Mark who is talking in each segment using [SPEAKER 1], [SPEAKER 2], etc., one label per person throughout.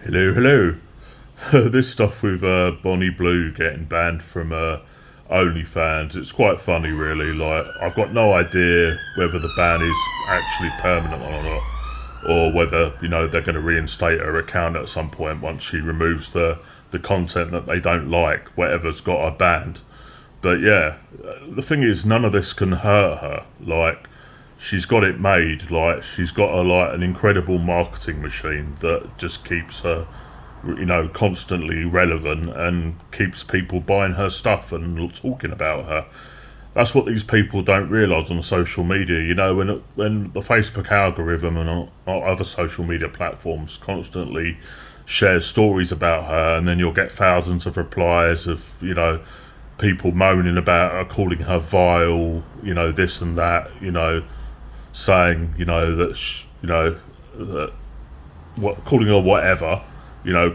[SPEAKER 1] Hello, hello. This stuff with Bonnie Blue getting banned from OnlyFans, it's quite funny, really. Like, I've got no idea whether the ban is actually permanent or not, or whether they're going to reinstate her account at some point once she removes the content that they don't like, whatever's got her banned. But yeah, the thing is, none of this can hurt her. Like, she's got it made. Like, she's got an incredible marketing machine that just keeps her, constantly relevant and keeps people buying her stuff and talking about her. That's what these people don't realise on social media. When the Facebook algorithm and other social media platforms constantly share stories about her, and then you'll get thousands of replies of people moaning about her, calling her vile, this and that, saying, that what, calling her whatever,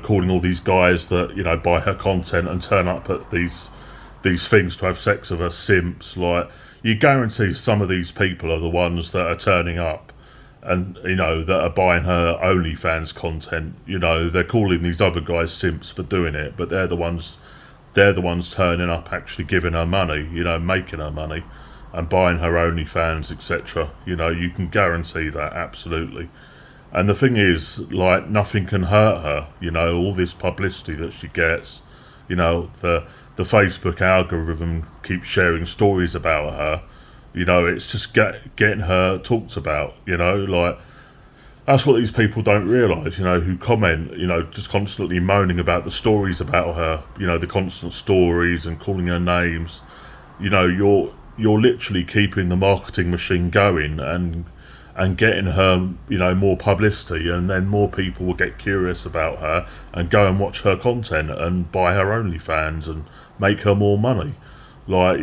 [SPEAKER 1] calling all these guys that buy her content and turn up at these things to have sex with her simps. Like, you guarantee some of these people are the ones that are turning up and that are buying her OnlyFans content. They're calling these other guys simps for doing it, but they're the ones turning up, actually giving her money, making her money, and buying her OnlyFans, etc. You can guarantee that, absolutely. And the thing is, like, nothing can hurt her. All this publicity that she gets, the Facebook algorithm keeps sharing stories about her. It's just getting her talked about. Like, that's what these people don't realise, who comment, just constantly moaning about the stories about her, the constant stories and calling her names. You're literally keeping the marketing machine going and getting her, more publicity, and then more people will get curious about her and go and watch her content and buy her OnlyFans and make her more money. Like,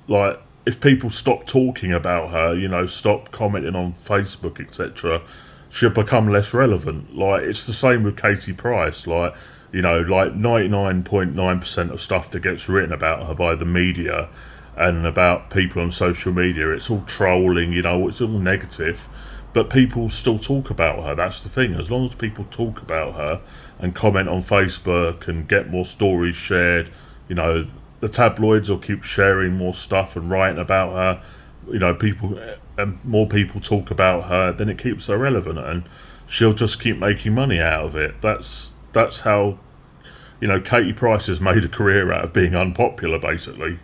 [SPEAKER 1] like, if people stop talking about her, stop commenting on Facebook, etc., she'll become less relevant. Like, it's the same with Katie Price. Like, like 99.9% of stuff that gets written about her by the media and about people on social media, it's all trolling, it's all negative. But people still talk about her. That's the thing. As long as people talk about her and comment on Facebook and get more stories shared, the tabloids will keep sharing more stuff and writing about her. People and more people talk about her, then it keeps her relevant, and she'll just keep making money out of it. That's how Katie Price has made a career out of being unpopular, basically.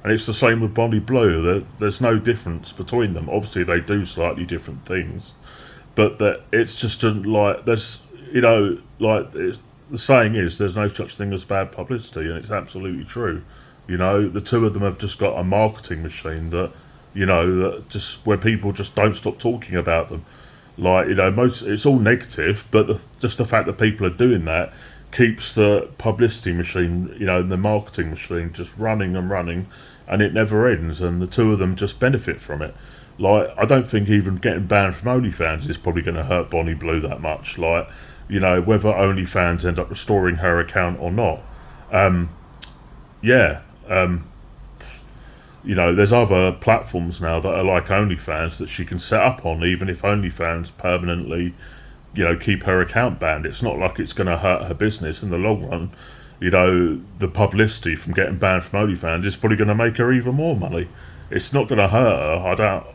[SPEAKER 1] And it's the same with Bonnie Blue. There's no difference between them. Obviously, they do slightly different things, but that it's just like there's the saying is there's no such thing as bad publicity, and it's absolutely true. The two of them have just got a marketing machine that just where people just don't stop talking about them. Like, most it's all negative, but just the fact that people are doing that keeps the publicity machine, the marketing machine just running and running, and it never ends, and the two of them just benefit from it. Like, I don't think even getting banned from OnlyFans is probably going to hurt Bonnie Blue that much. Like, whether OnlyFans end up restoring her account or not. Yeah. There's other platforms now that are like OnlyFans that she can set up on, even if OnlyFans permanently, keep her account banned. It's not like it's going to hurt her business in the long run. The publicity from getting banned from OnlyFans is probably going to make her even more money. It's not going to hurt her.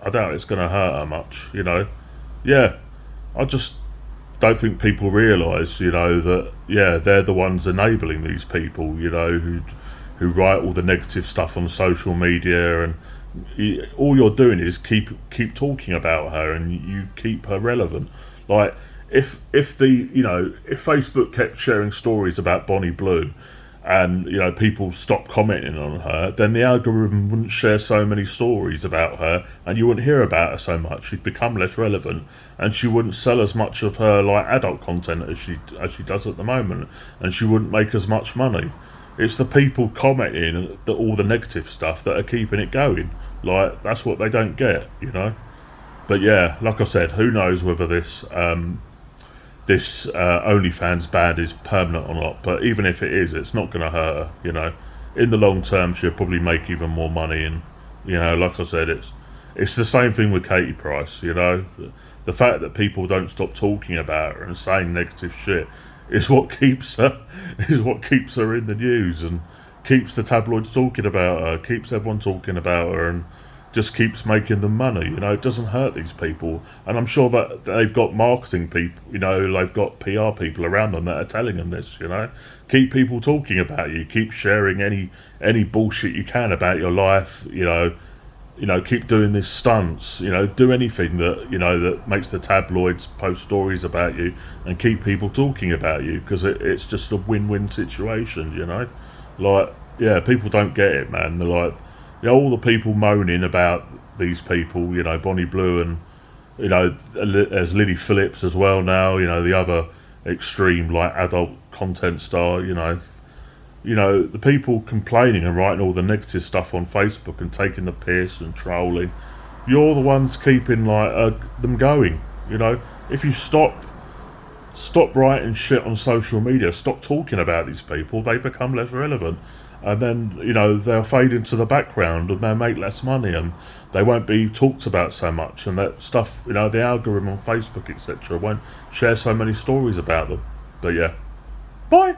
[SPEAKER 1] I doubt it's going to hurt her much. Yeah. I just don't think people realise, that they're the ones enabling these people, who write all the negative stuff on social media, and all you're doing is keep talking about her, and you keep her relevant. Like, if Facebook kept sharing stories about Bonnie Blue, and people stopped commenting on her, then the algorithm wouldn't share so many stories about her, and you wouldn't hear about her so much. She'd become less relevant, and she wouldn't sell as much of her like adult content as she does at the moment, and she wouldn't make as much money. It's the people commenting all the negative stuff that are keeping it going. Like, that's what they don't get. But yeah, like I said, who knows whether this OnlyFans ban is permanent or not. But even if it is, it's not going to hurt her. In the long term, she'll probably make even more money. And like I said, it's the same thing with Katie Price. You know, the fact that people don't stop talking about her and saying negative shit is what keeps her in the news and keeps the tabloids talking about her, keeps everyone talking about her, and just keeps making them money. You know, it doesn't hurt these people, and I'm sure that they've got marketing people. You know, they've got PR people around them that are telling them this. You know, keep people talking about you, keep sharing any bullshit you can about your life. You know, keep doing these stunts. You know, do anything that that makes the tabloids post stories about you and keep people talking about you, because it's just a win-win situation. You know, like, yeah, people don't get it, man. They're like, all the people moaning about these people. You know, Bonnie Blue, and there's Lily Phillips as well now. You know, the other extreme like adult content star. The people complaining and writing all the negative stuff on Facebook and taking the piss and trolling, you're the ones keeping them going. You know, if you stop writing shit on social media, stop talking about these people, they become less relevant, and then they'll fade into the background and they'll make less money and they won't be talked about so much, and that stuff, the algorithm on Facebook etc. won't share so many stories about them. But yeah, bye.